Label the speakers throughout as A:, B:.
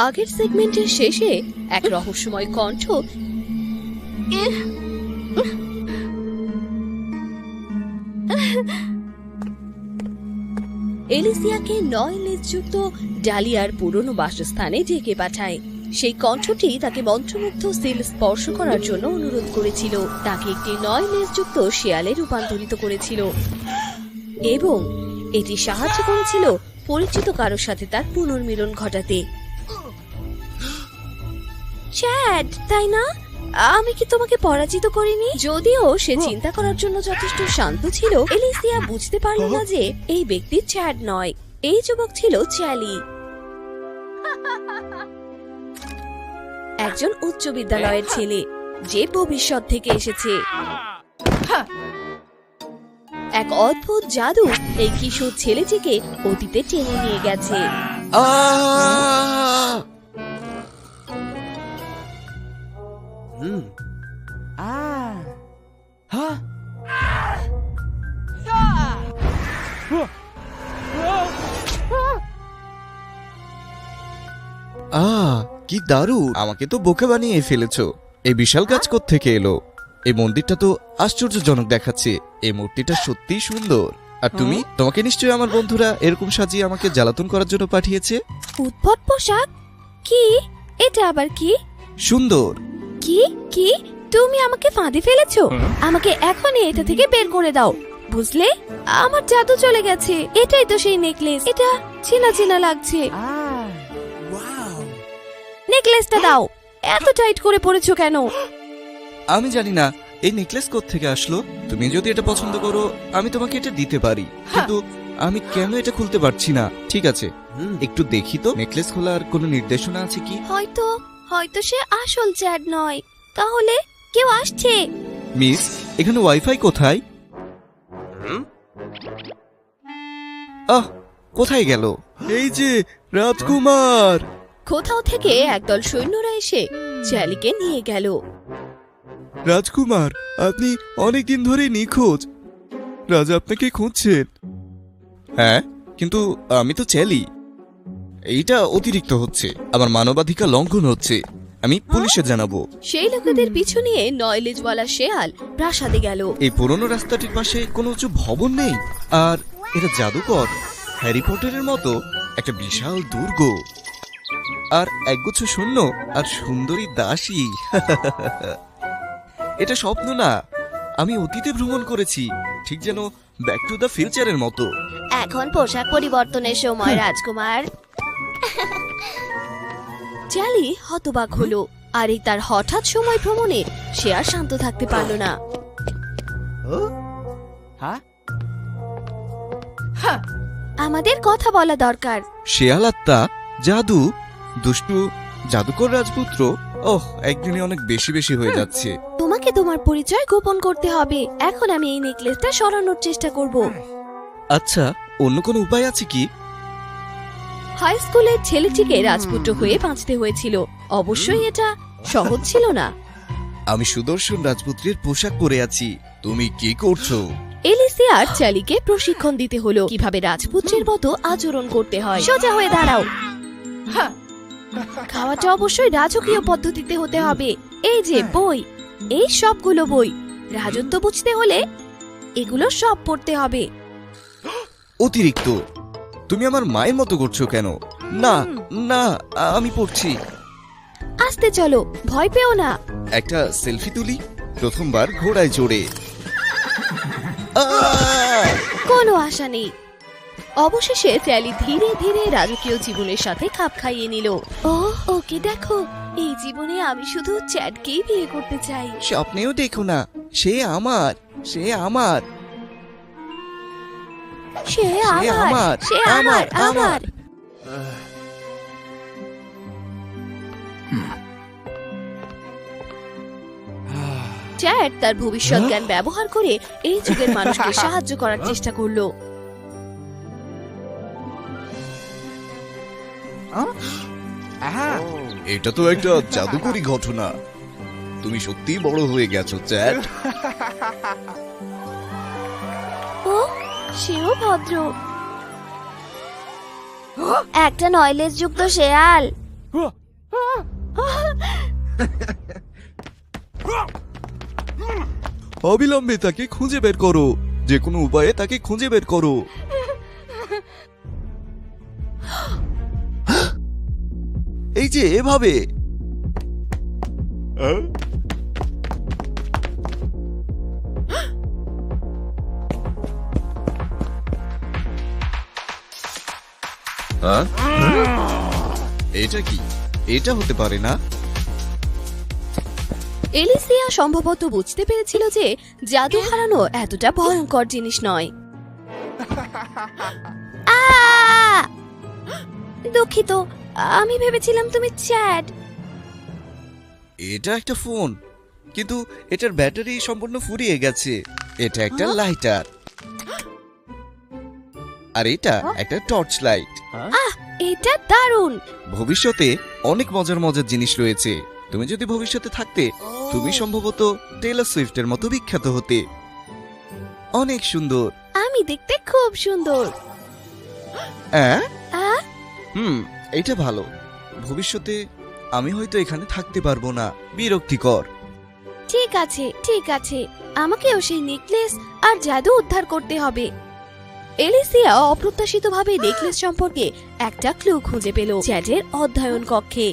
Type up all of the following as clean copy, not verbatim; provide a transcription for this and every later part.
A: আগের সেগমেন্টের শেষে এক রহস্যময় কণ্ঠ এলিসিয়াকে 9 লেজযুক্ত ডালিয়ার পুরনো বাসস্থানে ডেকে পাঠায়। সেই কণ্ঠটি তাকে মন্ত্রমুগ্ধ সিল স্পর্শ করার জন্য অনুরোধ করেছিল, তাকে একটি 9 লেজযুক্ত শেয়ালে রূপান্তরিত করেছিল এবং এটি সাহায্য করেছিল পরিচিত কারোর সাথে তার পুনর্মিলন ঘটাতে। চ্যাড, তাই না? আমি কি তোমাকে পরাজিত করিনি? যদিও সে চিন্তা করার জন্য যথেষ্ট শান্ত ছিল, এলিসিয়া বুঝতে পারল না যে এই ব্যক্তি চ্যাড নয়, এই যুবক ছিল চ্যালি, একজন উচ্চ বিদ্যালয়ের ছেলে যে ভবিষ্যৎ থেকে এসেছে। এক অদ্ভুত জাদু এই কিশোর ছেলেটিকে অতীতে টেনে নিয়ে গেছে।
B: কি দারুণ! আমাকে তো বোকা বানিয়ে ফেলেছো। এই বিশাল গাছ কোত্থেকে এলো? এই মন্দিরটা তো আশ্চর্যজনক দেখাচ্ছে। এই মূর্তিটা সত্যিই সুন্দর। আর তুমি, তোমাকে নিশ্চয়ই আমার বন্ধুরা এরকম সাজিয়ে আমাকে জ্বালাতন করার জন্য পাঠিয়েছে।
A: উদ্ভট পোশাক? কি এটা আবার কি?
B: সুন্দর।
A: কি কি তুমি আমাকে ফাঁদে ফেলেছো? আমাকে এখনই এটা থেকে বের করে দাও, বুঝলে? আমার জাদু চলে গেছে। এটাই তো সেই নেকলেস। এটা চেনা চেনা লাগছে। নেকলেসটা দাও। এত টাইট করে পড়েছো কেন?
B: আমি জানি না এই নেকলেস কোত্থেকে আসলো। তুমি যদি এটা পছন্দ করো আমি তোমাকে এটা দিতে পারি, কিন্তু আমি কেন এটা খুলতে পারছি না? ঠিক আছে, একটু দেখি তো নেকলেস খোলার কোনো নির্দেশনা আছে কি।
A: হয়তো সে আসল চ্যাড নয়। তাহলে কেউ আসছে।
B: মিস, এখানে ওয়াইফাই কোথায়? কোথায় গেল? এই যে রাজকুমার।
A: কোথাও থেকে একদল সৈন্যরা এসে চ্যালিকে নিয়ে গেল।
B: রাজকুমার, আপনি অনেকদিন ধরে নিখোঁজ। রাজা আপনাকে খুঁজছেন। হ্যাঁ, কিন্তু আমি তো চ্যালি। এইটা অতিরিক্ত হচ্ছে, আমার মানবাধিকার লঙ্ঘন হচ্ছে। আমি পুলিশে জানাবো।
A: সেই লোকেদের পিছু নিয়ে 9 লেজওয়ালা শেয়াল প্রাসাদে গেল।
B: এই পুরনো রাস্তাটির পাশে কোনো উঁচু ভবন নেই, আর এটা জাদুকর হ্যারি পটারের মতো একটা বিশাল দুর্গ, আর একগুচ্ছ সৈন্য আর সুন্দরী দাসী। এটা স্বপ্ন না, আমি অতীতে ভ্রমণ করেছি, ঠিক যেন ব্যাক টু দ্য ফিউচারের মতো।
A: এখন পোশাক পরিবর্তনের সময়, রাজকুমার। চ্যালি হতবাক হলো, আর এই তার হঠাৎ সময় ভ্রমণে সে আর শান্ত থাকতে পারল না। আমাদের কথা বলা দরকার।
B: শেয়াল আত্মা, জাদু, দুষ্টু জাদুকর রাজপুত্র। একদিনে অনেক বেশি বেশি হয়ে যাচ্ছে।
A: তোমাকে তোমার পরিচয় গোপন করতে হবে। এখন আমি এই নেকলেসটা সরানোর চেষ্টা করব।
B: আচ্ছা, অন্য কোনো উপায় আছে কি?
A: হাই স্কুলের ছেলেটিকে রাজপুত্র হয়ে বাঁচতে হয়েছিল। অবশ্যই এটা সহজ ছিল না।
B: আমি সুদর্শন রাজপুত্রের পোশাক পরে আছি। তুমি কি করছো?
A: এলিসিয়ার চ্যালিকে প্রশিক্ষণ দিতে হলো কিভাবে রাজপুত্রের মতো আচরণ করতে হয়। সোজা হয়ে দাঁড়াও। খাওয়াটা অবশ্যই রাজকীয় পদ্ধতিতে হতে হবে। এই যে বই, এই সবগুলো বই। রাজত্ব বুঝতে হলে এগুলো সব পড়তে হবে।
B: অতিরিক্ত! তুমি আমার মায়ের মতো করছো কেন? না না, আমি পড়ছি।
A: আস্তে চলো, ভয় পেও না।
B: একটা সেলফি তুলি, প্রথমবার ঘোড়ায় চড়ে।
A: কোনো আশা নেই। অবশেষে চ্যালি ধীরে ধীরে রাজকীয় জীবনের সাথে খাপ খাইয়ে নিল। ওকে দেখো, এই জীবনে আমি শুধু চ্যাডকেই বিয়ে করতে চাই।
B: স্বপ্নেও দেখো না, সে আমার, সে আমার,
A: সে আমার, সে আমার, আমার। চ্যাড তার ভবিষ্যৎ জ্ঞান ব্যবহার করে এই যুগের মানুষকে সাহায্য করার চেষ্টা করলো।
B: এটা তো একটা জাদুকরী ঘটনা। তুমি সত্যি বড় হয়ে গেছো চ্যাড।
A: ও, সেও ভদ্র। একটা 9 লেজ যুক্ত শেয়াল।
B: অবিলম্বে তাকে খুঁজে বের করো, যে কোনো উপায়ে তাকে খুঁজে বের করো। এই যে এভাবে। এটা কি? এটা হতে পারে না।
A: এলিসিয়া সম্ভবত বুঝতে পেরেছিল যে জাদু হারানো এতটা ভয়ঙ্কর জিনিস নয়। দুঃখিত, আমি ভেবেছিলাম তুমি চ্যাট।
B: এটা একটা ফোন, কিন্তু এটার ব্যাটারি সম্পূর্ণ ফুরিয়ে গেছে। এটা একটা লাইটার, আর এটা একটা টর্চ লাইট।
A: এটা দারুণ।
B: ভবিষ্যতে অনেক মজার মজার জিনিস রয়েছে। তুমি যদি ভবিষ্যতে থাকতে, তুমি সম্ভবত টেলর সুইফটের মতো বিখ্যাত হতে। অনেক সুন্দর।
A: আমি দেখতে খুব সুন্দর।
B: এটা ভালো। ভবিষ্যতে আমি হয়তো এখানে থাকতে পারবো না, বিরক্তিকর।
A: ঠিক আছে, ঠিক আছে, আমাকেও সেই নেকলেস আর জাদু উদ্ধার করতে হবে। এলিসিয়া অপ্রত্যাশিতভাবে নেকলেস সম্পর্কে একটা ক্লু খুঁজে পেল চ্যাটের অধ্যয়ন কক্ষে।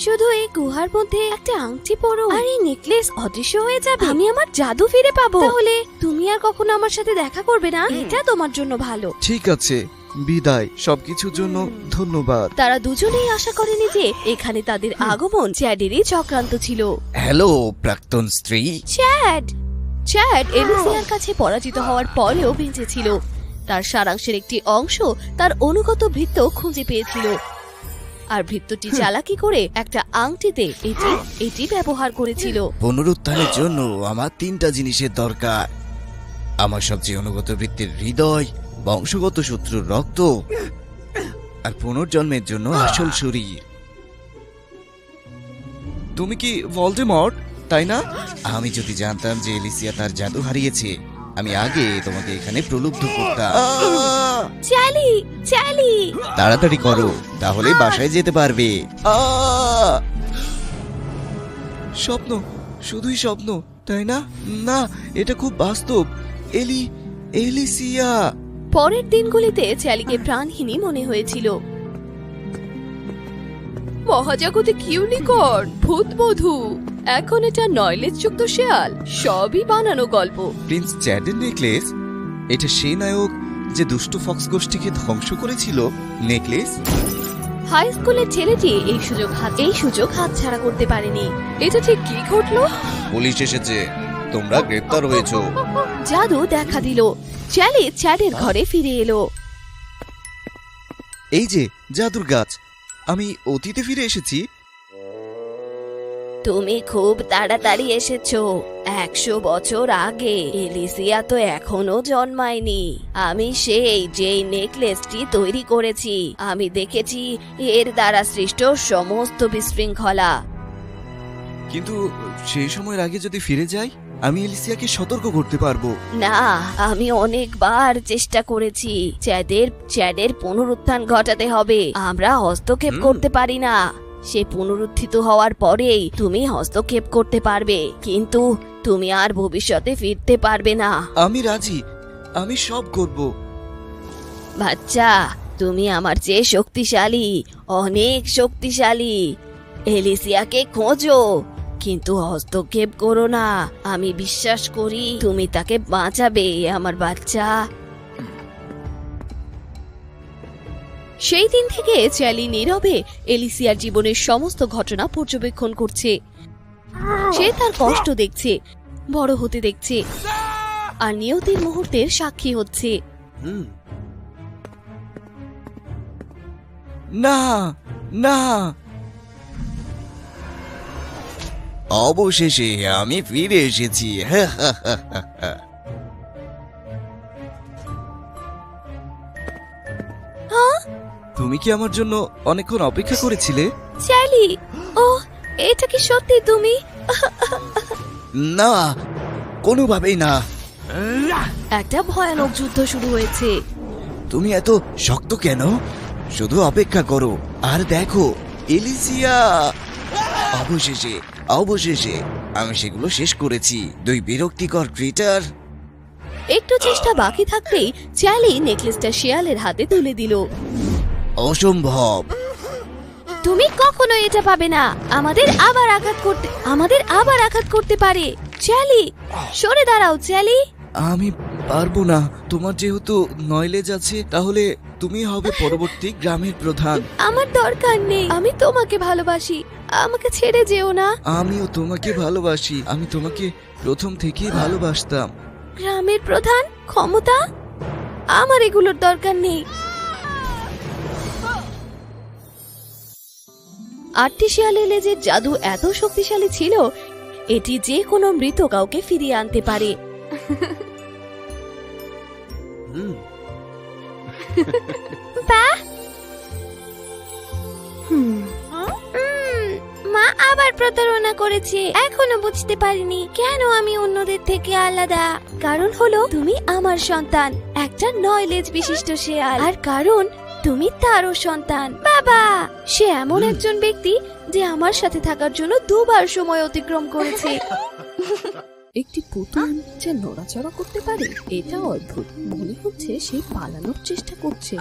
A: শুধু এই গুহার মধ্যে একটা আংটি পরো আর এই নেকলেস অদৃশ্য হয়ে যাবে, আমি আমার জাদু ফিরে পাবো। তাহলে তুমি আর কখনো আমার সাথে দেখা করবে না, এটা তোমার জন্য ভালো।
B: ঠিক আছে, বিদায়। সবকিছুর জন্য ধন্যবাদ।
A: তারা দুজনেই আশা করেনি যে এখানে তাদের আগমন চ্যাডেরই চক্রান্ত ছিল।
B: হ্যালো প্রাক্তন স্ত্রী।
A: চ্যাড এলিসিয়ার কাছে পরাজিত হওয়ার পরেও বেঁচে ছিল। তার সারাংশের একটি অংশ তার অনুগত ভৃত্য খুঁজে পেয়েছিল, আর ভৃত্যটি চালাকি করে একটা আংটিতে এটি ব্যবহার করেছিল।
B: পুনরুত্থানের জন্য আমার 3টা জিনিসের দরকার। আমার সবচেয়ে অনুগত ভৃত্যের হৃদয়, বংশগত শত্রুর রক্ত, আর পুনর্জন্মের জন্য আসল শরীর। তুমি কি ভলডেমর্ট, তাই না? আমি যদি জানতাম যে এলিসিয়া তার জাদু হারিয়েছে, আমি আগে তোমাকে এখানে প্রলুব্ধ করতাম।
A: চ্যালি,
B: তাড়াতাড়ি করো, তাহলে বাসায় যেতে পারবে। স্বপ্ন, শুধুই স্বপ্ন, তাই না? না, এটা খুব বাস্তব। এলিসিয়া।
A: পরের দিনগুলিতে চ্যালিকে প্রাণহীনই মনে হয়েছিল। মহাজাগতিক ইউনিকর্ন, ভূতবধূ, এখন এটা নয়লেজযুক্ত শেয়াল, সবই বানানো গল্প।
B: প্রিন্স চ্যাডের নেকলেস, এটা সেই নায়ক যে দুষ্ট ফক্স গোষ্ঠীকে ধ্বংস করেছিল। নেকলেস।
A: হাই স্কুলের ছেলেটি এই সুযোগ হাতছাড়া করতে পারেনি। এটা ঠিক কি ঘটলো?
B: পুলিশ এসেছে, তোমরা গ্রেপ্তার হয়েছো।
A: জাদু দেখা দিল। চ্যালি চ্যাডের ঘরে ফিরে এলো।
B: এই যে জাদুর গাছ, আমি অতীতে ফিরে এসেছি।
A: তুমি খুব তাড়াতাড়ি এসেছো। 100 বছর আগে। এলিসিয়া তো এখনো জন্মায়নি। আমি যেই নেকলেসটি তৈরি করেছি, আমি দেখেছি এর দ্বারা সৃষ্ট সমস্ত বিশৃঙ্খলা।
B: কিন্তু সেই সময়ের আগে যদি ফিরে যাই, আমি এলিসিয়াকে সতর্ক করতে পারবো।
A: না, আমি অনেকবার চেষ্টা করেছি। চ্যাডের পুনরুত্থান ঘটাতে হবে। আমরা হস্তক্ষেপ করতে পারি না। সে পুনরুত্থিত হওয়ার পরেই তুমি হস্তক্ষেপ করতে পারবে, কিন্তু তুমি আর ভবিষ্যতে ফিরতে পারবে না।
B: আমি রাজি, আমি সব করব।
A: বাচ্চা, তুমি আমার চেয়ে শক্তিশালী, অনেক শক্তিশালী। এলিসিয়াকে খোঁজো, কিন্তু হস্তক্ষেপ করো না। আমি বিশ্বাস করি তুমি তাকে বাঁচাবে, আমার বাচ্চা। সেই দিন থেকে চ্যালি নীরবে এলিসিয়ার জীবনের সমস্ত ঘটনা পর্যবেক্ষণ করছে। সে তার কষ্ট দেখছে, বড় হতে দেখছে, আর নিয়তির মুহূর্তের সাক্ষী হচ্ছে।
B: না, না, অবশেষে আমি ফিরে এসেছি। তুমি কি আমার জন্য অনেকক্ষণ অপেক্ষা করেছিলে?
A: চ্যালি, ও এটা কি সত্যি তুমি?
B: না, কোনোভাবেই না।
A: একটা ভয়ানক যুদ্ধ শুরু হয়েছে।
B: তুমি এত শক্ত কেন? শুধু অপেক্ষা করো আর দেখো এলিসিয়া। অবশেষে অবশেষে আমি সেগুলো শেষ করেছি, দুই বিরক্তিকর ক্রিটার।
A: একটু চেষ্টা বাকি থাকতেই চ্যালি নেকলেসটা শিয়ালের হাতে তুলে দিল।
B: অসম্ভব।
A: তুমি কখনো এটা পাবে না, আমাদের আবার আঘাত করতে পারে। চ্যালি, সরে দাঁড়াও চ্যালি।
B: আমি পারবো না, তোমার যেহেতু নয়লেজ আছে তাহলে তুমি হবে পরবর্তী গ্রামের প্রধান।
A: আমার দরকার নেই, আমি তোমাকে ভালোবাসি, আমাকে ছেড়ে যেও না।
B: আমিও তোমাকে ভালোবাসি, আমি তোমাকে প্রথম থেকেই ভালোবাসতাম।
A: গ্রামের প্রধান, ক্ষমতা, আমার এগুলোর দরকার নেই। আটটি শিয়ালের লেজের জাদু এত শক্তিশালী ছিল, এটি যে কোনো মৃত কাউকে ফিরিয়ে আনতে পারে। মা আবার প্রতারণা করেছে, এখনো বুঝতে পারিনি কেন আমি অন্যদের থেকে আলাদা। কারণ হলো তুমি আমার সন্তান, একটা 9 লেজ বিশিষ্ট শেয়াল, আর কারণ তুমি তারও সন্তান। বাবা, সে এমন একজন ব্যক্তি যে আমার সাথে থাকার জন্য 2 বার সময় অতিক্রম করেছে। একটি পুতুল যে নড়াচড়া করতে পারে, এটা অদ্ভুত। মনে হচ্ছে সে পালানোর চেষ্টা করছে।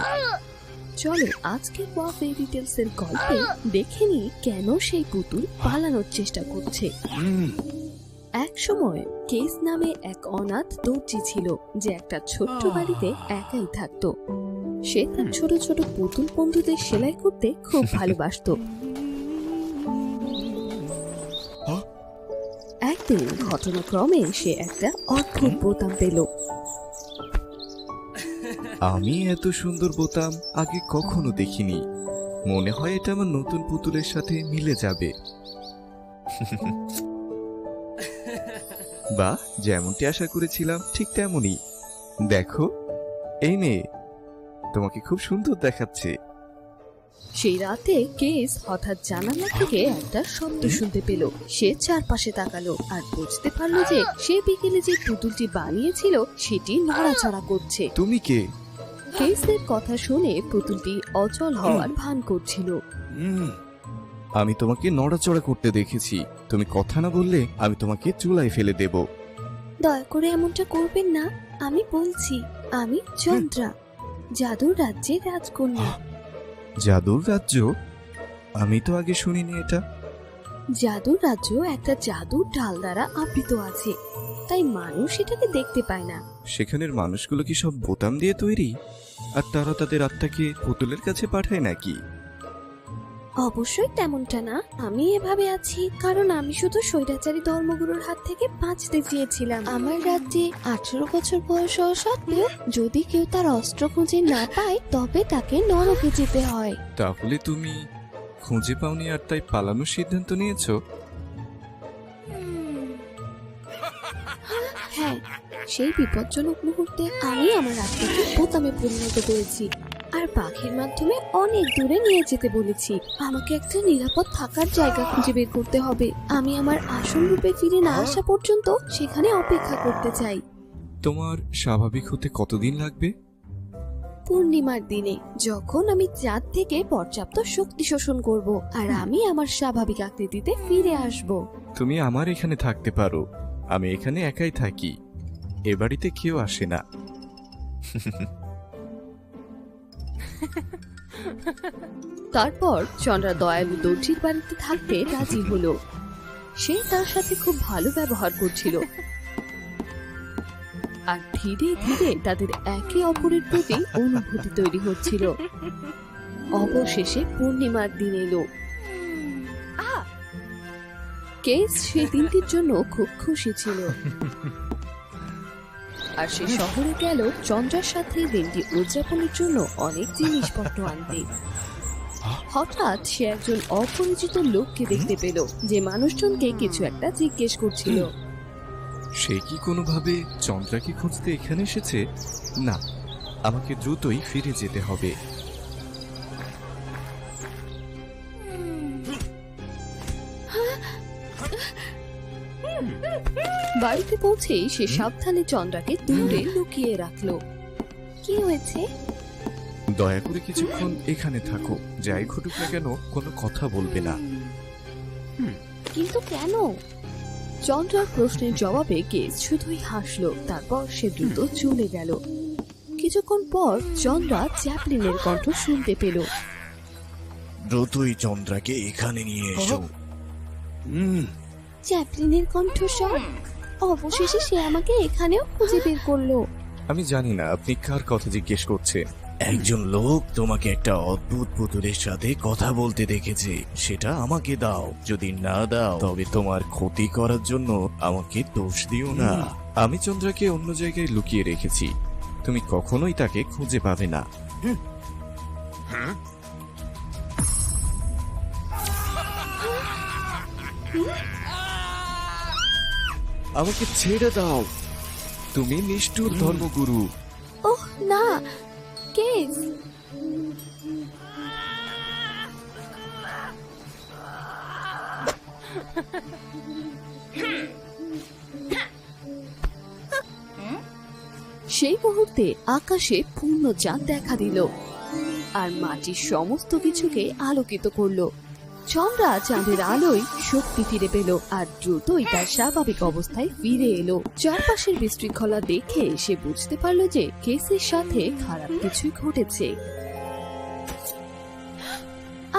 A: চলো আজকের ফেয়ারি টেলস এর গল্পে দেখে নি কেন সেই পুতুল পালানোর চেষ্টা করছে। এক সময় কেস নামে এক অনাথ দর্জি ছিল, যে একটা ছোট্ট বাড়িতে একাই থাকতো। সে তার ছোট ছোট পুতুল বন্ধুদের সেলাই করতে খুব ভালোবাসতো। একদিন ঘটনাক্রমে সে একটা অদ্ভুত বোতাম পেল।
B: আমি এত সুন্দর বোতাম আগে কখনো দেখিনি, মনে হয় এটা আমার নতুন পুতুলের সাথে মিলে যাবে। বাহ, যেমনটি আশা করেছিলাম ঠিক তেমনই। দেখো, এই মেয়ে তোমাকে খুব সুন্দর দেখাচ্ছে।
A: সেই রাতে কেস হঠাৎ জানালা থেকে একটা শব্দ শুনতে পেল। সে চারপাশে তাকালো আর বুঝতে পারলো যে সে বিকেলে যে পুতুলটি বানিয়েছিল সেটি নড়াচড়া করছে।
B: তুমি কে?
A: কেসের কথা শুনে পুতুলটি অচল হওয়ার ভান করছিল।
B: আমি তোমাকে নড়াচড়া করতে দেখেছি, তুমি কথা না বললে আমি তোমাকে চুলায় ফেলে দেব।
A: দয়া করে এমনটা করবেন না, আমি বলছি আমি চন্দ্রা, জাদুর রাজ্যের রাজকন্যা।
B: জাদুর রাজ্য? আমি তো আগে শুনিনি এটা।
A: জাদুর রাজ্য একটা জাদুর ডাল দ্বারা আবৃত আছে, তাই মানুষ এটাকে দেখতে পায় না।
B: সেখানের মানুষগুলো কি সব বোতাম দিয়ে তৈরি, আর তারা তাদের আত্মাকে পুতুলের কাছে পাঠায় নাকি?
A: অবশ্যই তেমনটা না। আমি এভাবে আছি কারণ আমি শুধু স্বৈরাচারী ধর্মগুরুর হাত থেকে বাঁচতে চেয়েছিলাম। আমার রাজ্যে 18 বছর বয়স হওয়া সত্ত্বেও যদি কেউ তার অস্ত্র খুঁজে না পায় তবে তাকে নরকে যেতে হয়।
B: তাহলে তুমি খুঁজে পাওনি আর তাই পালানোর সিদ্ধান্ত নিয়েছো?
A: হ্যাঁ, সেই বিপজ্জনক মুহূর্তে আমি আমার আত্মাকে বোতামে পরিণত করেছি আর পাখির মাধ্যমে অনেক দূরে নিয়ে যেতে বলেছি। আমাকে একটা নিরাপদ থাকার জায়গা খুঁজে বের করতে হবে। আমি আমার আসল রূপে ফিরে না আসা পর্যন্ত সেখানে অপেক্ষা করতে চাই।
B: তোমার স্বাভাবিক হতে কতদিন লাগবে?
A: পূর্ণিমার দিনে, যখন আমি চাঁদ থেকে পর্যাপ্ত শক্তি শোষণ করব আর আমি আমার স্বাভাবিক আকৃতিতে ফিরে আসব।
B: তুমি আমার এখানে থাকতে পারো, আমি এখানে একাই থাকি, এ বাড়িতে কেউ আসে না।
A: তারপর চন্দ্রা দয়ালু দর্জির বাড়িতে থাকতে রাজি হলো। সে তার সাথে খুব ভালো ব্যবহার করছিল আর ধীরে ধীরে তাদের একে অপরের প্রতি অনুভূতি তৈরি হচ্ছিল। অবশেষে পূর্ণিমার দিন এলো। কেস সেই দিনটির জন্য খুব খুশি ছিল আর সে শহরে গেল চন্দ্রার সাথে দিনটি উদযাপনের জন্য অনেক জিনিসপত্র আনতে। হঠাৎ সে একজন অপরিচিত লোককে দেখতে পেল, যে মানুষজনকে কিছু একটা জিজ্ঞেস করছিল।
B: সে কি কোনোভাবে চন্দ্রাকে খুঁজতে এখানে এসেছে? না, আমাকে দ্রুতই ফিরে যেতে হবে।
A: বাড়িতে পৌঁছেই সে সাবধানে চন্দ্রাকে দূরে লুকিয়ে রাখলো। কি হয়েছে?
C: দয়া করে কিছুক্ষণ এখানে থাকো, যাই ঘটুক না কেন কোনো কথা বলবে না।
A: কিন্তু কেন? চন্দ্রার প্রশ্নের জবাবে কেস শুধুই হাসলো, তারপর সে দ্রুত চলে গেল। কিছুক্ষণ পর চন্দ্রা চ্যাপলিনের কণ্ঠ শুনতে পেল।
C: দ্রুতই চন্দ্রাকে এখানে নিয়ে এসো।
A: চ্যাপলিনের কণ্ঠস্বর। অবশেষে সে আমাকে এখানেও খুঁজে বের করলো।
C: আমি জানি না আপনি কার কথা জিজ্ঞেস করছেন। একজন লোক তোমাকে একটা অদ্ভুত পুতুলের সাথে কথা বলতে দেখেছে, সেটা আমাকে দাও। যদি না দাও তবে তোমার ক্ষতি করার জন্য আমাকে দোষ দিও না। আমি চন্দ্রাকে অন্য জায়গায় লুকিয়ে রেখেছি, তুমি কখনোই তাকে খুঁজে পাবে না। আমাকে ছেড়ে দাও, তুমি নিষ্ঠুর ধর্মগুরু।
A: ওহ না, কেস। সেই মুহূর্তে আকাশে পূর্ণ চাঁদ দেখা দিল আর মাটির সমস্ত কিছুকে আলোকিত করলো। চন্দ্রা চাঁদের আলোয় শক্তি ফিরে পেল আর দ্রুতই তার স্বাভাবিক অবস্থায় ফিরে এলো। চারপাশের বিশৃঙ্খলা দেখে সে বুঝতে পারলো যে কেসের সাথে খারাপ কিছুই ঘটেছে।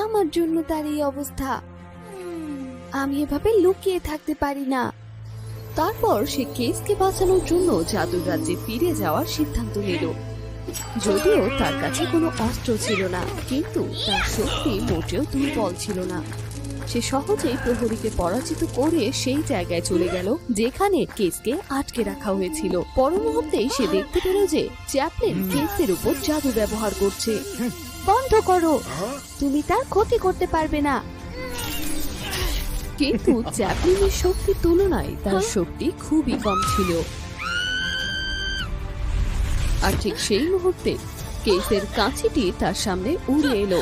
A: আমার জন্য তার এই অবস্থা, আমি এভাবে লুকিয়ে থাকতে পারি না। তারপর সে কেসকে বাঁচানোর জন্য জাদুর রাজ্যে ফিরে যাওয়ার সিদ্ধান্ত নিল। যদিও তার কাছে কোনো অস্ত্র ছিল না, কিন্তু তার শক্তি মোটেও দুর্বল ছিল না। সে সহজেই প্রহরীকে পরাজিত করে সেই জায়গায় চলে গেল যেখানে কেসকে আটকে রাখা হয়েছিল। পর মুহূর্তেই সে দেখতে পেল যে চ্যাপলিন কেসের উপর জাদু ব্যবহার করছে। বন্ধ করো, তুমি তার ক্ষতি করতে পারবে না। কিন্তু চ্যাপলিনের শক্তির তুলনায় তার শক্তি খুবই কম ছিল। আর ঠিক সেই মুহূর্তে কেসের কাঁচিটি তার সামনে উড়ে এলো।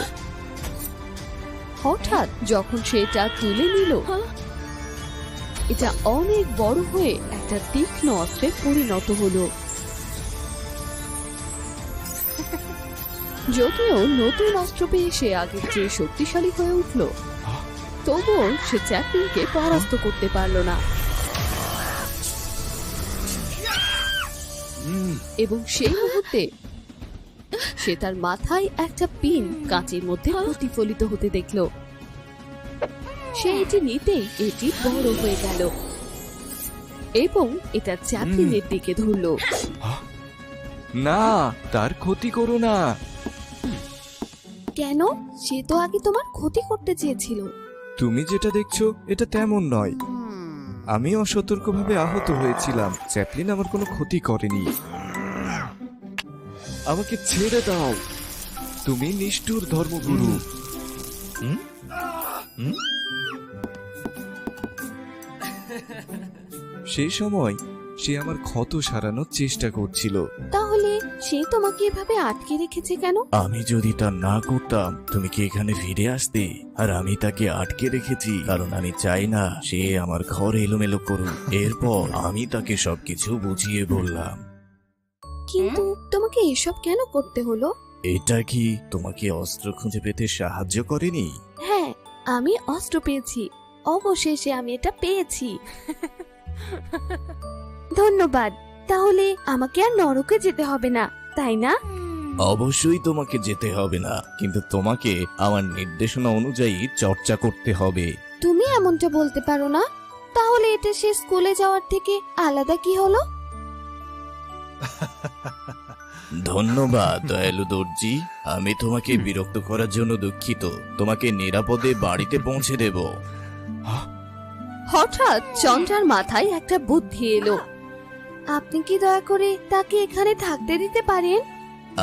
A: হঠাৎ যখন সে এটা তুলে নিল, এটা অনেক বড় হয়ে একটা তীক্ষ্ণ অস্ত্রে পরিণত হলো। যদিও নতুন অস্ত্র পেয়ে সে আগের চেয়ে শক্তিশালী হয়ে উঠল, তবুও সে চ্যাপলিনকে পরাস্ত করতে পারল না। এবং সেই মুহূর্তে সে তার মাথায় একটা পিন কাঁচের মধ্যে প্রতিফলিত হতে দেখল। সে এটি নিতেই এটি বড় হয়ে গেল এবং এটা চ্যাপলিনের দিকে ধরল।
C: না, তার ক্ষতি করো না।
A: কেন? সে তো আগে তোমার ক্ষতি করতে চেয়েছিল।
C: তুমি যেটা দেখছো এটা তেমন নয়। আমি অসতর্কভাবে আহত হয়েছিলাম, চ্যাপলিন আমার কোনো ক্ষতি করেনি। আমাকে ছেড়ে দাও, তুমি নিষ্ঠুর ধর্মগুরু। সেই সময় সে আমার ক্ষত সারানোর চেষ্টা করছিল।
A: তাহলে সে তোমাকে এভাবে আটকে রেখেছে কেন?
C: আমি যদি তা না করতাম তুমি কি এখানে ফিরে আসতে? আর আমি তাকে আটকে রেখেছি কারণ আমি চাই না সে আমার ঘর এলোমেলো করুক। এরপর আমি তাকে সবকিছু বুঝিয়ে বললাম।
A: কিন্তু তোমাকে এসব কেন করতে হলো?
C: এটা কি তোমাকে অস্ত্র খুঁজে পেতে সাহায্য করেনি?
A: হ্যাঁ, আমি অস্ত্র পেয়েছি। অবশেষে আমি এটা পেয়েছি। ধন্যবাদ। তাহলে আমাকে আর নরকে যেতে হবে না, তাই না?
C: অবশ্যই তোমাকে যেতে হবে না, কিন্তু তোমাকে আমার নির্দেশনা অনুযায়ী চর্চা করতে হবে।
A: তুমি এমনটা বলতে পারো না। তাহলে এটা সে স্কুলে যাওয়ার থেকে আলাদা কি হলো?
C: ধন্যবাদ দয়ালু দর্জি, আমি তোমাকে বিরক্ত করার জন্য দুঃখিত। তোমাকে নিরাপদে বাড়িতে পৌঁছে দেব।
A: হঠাৎ চন্দ্রার মাথায় একটা বুদ্ধি এলো। আপনি কি দয়া করে তাকে এখানে থাকতে দিতে পারেন?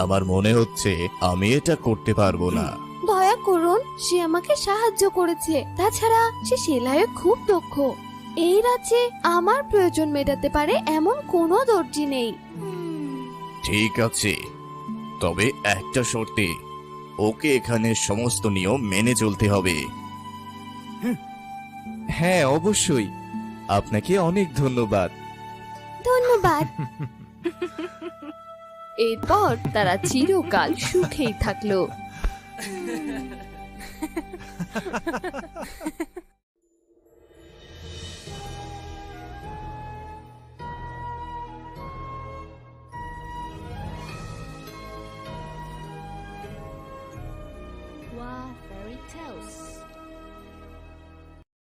C: আমার মনে হচ্ছে আমি এটা করতে পারবো না।
A: দয়া করুন, সে আমাকে সাহায্য করেছে। তাছাড়া সে সেলাইয়ে খুব দক্ষ। এই রাজ্যে আমার প্রয়োজন মেটাতে পারে এমন কোনো দর্জি নেই।
C: ঠিক আছে, তবে একটা শর্তে, ওকে এখানে সমস্ত নিয়ম মেনে চলতে হবে। হ্যাঁ অবশ্যই, আপনাকে অনেক ধন্যবাদ।
A: ধন্যবাদ। এরপর তারা চিরকাল সুখেই থাকলো।
D: Wow, fairy tales.